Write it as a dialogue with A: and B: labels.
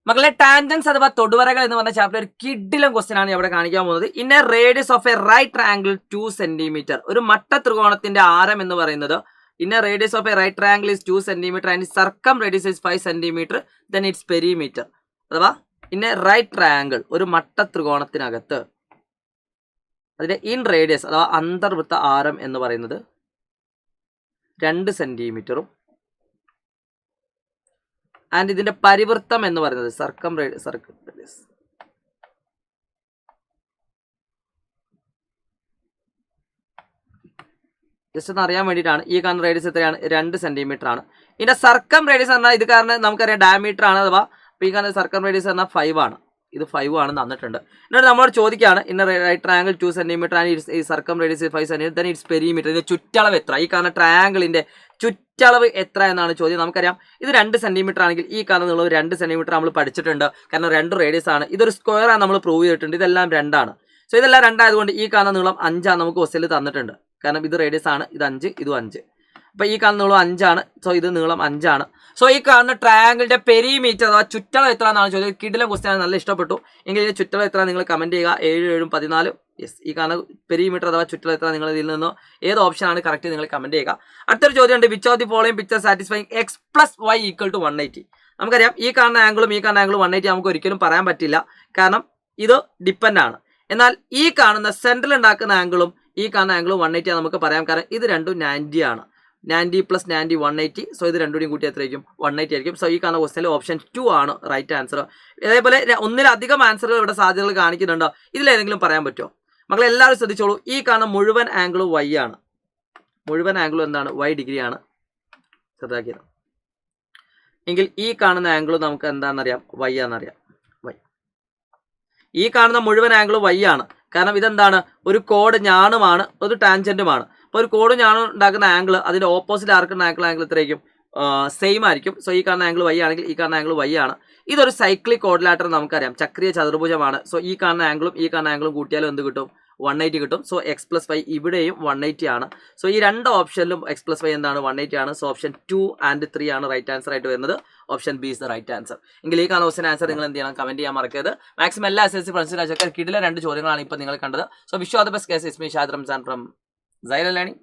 A: മക്കളെ ടാൻജൻസ് അഥവാ തൊടുവരകൾ എന്ന് പറഞ്ഞ ചാപ്റ്റർ ഒരു കിഡിലും ക്വസ്റ്റ്യൻ ആണ് ഇവിടെ കാണിക്കാൻ പോകുന്നത്. In a radius of a right triangle 2 centimetre. ഒരു മട്ട ത്രികോണത്തിന്റെ ആരം എന്ന് പറയുന്നത് in a radius of a right triangle is 2 centimetre and circumradius is 5 centimetre then its perimeter. അഥവാ ഇൻ എ റൈറ്റ് ട്രയാംഗിൾ ഒരു മട്ട ത്രികോണത്തിനകത്ത് അതിന്റെ ഇൻ റേഡിയസ് അഥവാ അന്തർവൃത്ത ആരം എന്ന് പറയുന്നത് 2 സെന്റിമീറ്ററും ആൻഡ് ഇതിന്റെ പരിവൃത്തം എന്ന് പറയുന്നത് സർക്കം റേഡിയസ് ജസ്റ്റ് ഒന്ന് അറിയാൻ വേണ്ടിയിട്ടാണ്. ഈ കാണുന്ന റേഡിയസ് എത്രയാണ്? 2 സെന്റിമീറ്റർ ആണ്. ഇതിന്റെ സർക്കം റേഡിയസ് പറഞ്ഞാൽ ഇത് കാരണം നമുക്കറിയാം ഡയമീറ്റർ ആണ്. അഥവാ ഈ കാണുന്ന സർക്കം റേഡിയസ് പറഞ്ഞാൽ 5 ആണ്. ഇത് 5 ആണ് തന്നിട്ടുണ്ട്. എന്നിട്ട് നമ്മളോട് ചോദിക്കുകയാണ് ഇന്ന റൈറ്റ് ട്രയാംഗിൾ 2 സെന്റിമീറ്റർ ആൻഡ് ഈ circumradius 5 centimetre then its perimeter. ഇതിന്റെ ചുറ്റളവ് എത്ര? ഈ കാണുന്ന ട്രയാംഗിളിന്റെ ചുറ്റളവ് എത്ര എന്നാണ് ചോദ്യം. നമുക്കറിയാം ഇത് 2 സെന്റിമീറ്റർ ആണെങ്കിൽ ഈ കാണുന്ന നീളം 2 സെന്റിമീറ്റർ നമ്മൾ പഠിച്ചിട്ടുണ്ട്. കാരണം 2 റേഡിയസ് ആണ്. ഇതൊരു സ്ക്വയർ ആണ് നമ്മൾ പ്രൂവ് ചെയ്തിട്ടുണ്ട്. ഇതെല്ലാം 2 ആണ്. സോ ഇതെല്ലാം 2 ആയതുകൊണ്ട് ഈ കാണുന്ന നീളം 5 ആണ് നമുക്ക് ക്വസ്റ്റ്യനിൽ തന്നിട്ടുണ്ട്. കാരണം ഇത് റേഡിയസ് ആണ്. ഇത് 5 ഇതും 5. അപ്പോൾ ഈ കാണുന്ന നീളം 5 ആണ്. സോ ഇത് നീളം 5 ആണ്. സോ ഈ കാണുന്ന ട്രയാംഗിളിന്റെ പെരിമീറ്റർ അഥവാ ചുറ്റളവ് എത്ര എന്നാണ് ചോദ്യം. കിടിലം ക്വസ്റ്റ്യൻ നല്ല ഇഷ്ടപ്പെട്ടു. എങ്കിൽ ഇതിന്റെ ചുറ്റളവ് എത്ര നിങ്ങൾ കമന്റ് ചെയ്യുക. 7 7 14. യെസ്, ഈ കാണുന്ന പെരിമീറ്റർ അഥവാ ചുറ്റളവ് എത്ര നിങ്ങൾ ഇതിൽ നിന്ന് ഏത് ഓപ്ഷനാണ് കറക്റ്റ് നിങ്ങൾ കമന്റ് ചെയ്യുക. അടുത്തൊരു ചോദ്യമുണ്ട്. Which of the following picture satisfying X plus Y equal to 180. നമുക്കറിയാം ഈ കാണുന്ന ആംഗിളും ഈ കാണുന്ന ആംഗിളും 180 നമുക്ക് ഒരിക്കലും പറയാൻ പറ്റില്ല. കാരണം ഇത് ഡിപ്പെൻഡ് ആണ്. എന്നാൽ ഈ കാണുന്ന സെൻട്രൽ ഉണ്ടാക്കുന്ന ആംഗിളും ഈ കാണുന്ന ആംഗിളും 180 നമുക്ക് പറയാം. കാരണം ഇത് രണ്ടും 90 ആണ്. 90 പ്ലസ് 90 180. സോ ഇത് രണ്ടുകൂടിയും കൂട്ടി എത്രയായിരിക്കും? 180 ആയിരിക്കും. സോ ഈ കാണുന്ന ക്വസ്റ്റ്യനിൽ ഓപ്ഷൻ 2 ആണ് റൈറ്റ് ആൻസർ. അതേപോലെ ഒന്നിലധികം ആൻസറുകൾ ഇവിടെ സാധ്യതകൾ കാണിക്കുന്നുണ്ടോ? ഇതിലേതെങ്കിലും പറയാൻ പറ്റുമോ? മക്കളെ എല്ലാവരും ശ്രദ്ധിച്ചോളൂ. ഈ കാണുന്ന മുഴുവൻ ആംഗിളും y ആണ്. മുഴുവൻ ആംഗിളും എന്താണ്? y ഡിഗ്രി ആണ്. ചെറുതാക്കിയത് എങ്കിൽ ഈ കാണുന്ന ആംഗിളും നമുക്ക് എന്താണെന്നറിയാം? y ആണെന്നറിയാം. y. ഈ കാണുന്ന മുഴുവൻ ആംഗിളും y ആണ്. കാരണം ഇതെന്താണ്? ഒരു കോഡ് ഞാണുമാണ്, ഒരു ടാൻജന്റുമാണ്. അപ്പോൾ ഒരു കോഡ് ഞാണും ഉണ്ടാക്കുന്ന ആംഗിൾ അതിന്റെ ഓപ്പോസിറ്റ് ആർക്കുന്ന ആംഗിൾ എത്രയായിരിക്കും? സെയിം ആയിരിക്കും. സോ ഈ കാണുന്ന ആംഗിൾ y ആണെങ്കിൽ ഈ കാണുന്ന ആംഗിൾ y ആണ്. ഇതൊരു സൈക്ലിക് കോഡിലാറ്റർ നമുക്കറിയാം. ചക്രീയ ചതുർഭുജമാണ്. സോ ഈ കാണുന്ന ആംഗിളും ഈ കാണുന്ന ആംഗിളും കൂട്ടിയാലും എന്ത് കിട്ടും? 180 കിട്ടും. സോ എക്സ് പ്ലസ് വൈ ഇവിടെയും 180 ആണ്. സോ ഈ രണ്ട് ഓപ്ഷനിലും എക്സ് പ്ലസ് വൈ എന്താണ്? 180 ആണ്. സോ ഓപ്ഷൻ 2 ആൻഡ് 3 ആണ് റൈറ്റ് ആൻസർ ആയിട്ട് വരുന്നത്. Option B is the right answer. എങ്കിൽ ഈ കാണുന്ന ക്വസ്റ്റ്യൻ ആൻസർ നിങ്ങൾ എന്ത് ചെയ്യണം? കമന്റ് ചെയ്യാൻ മറക്കരുത്. മാക്സിമം എല്ലാ SSLC ഫ്രണ്ട്സിനും കിടില 2 ചോദ്യങ്ങളാണ് ഇപ്പോൾ നിങ്ങൾ കണ്ടത്. So wish all the best guys. It's me Shahid Ramzan from silent learning.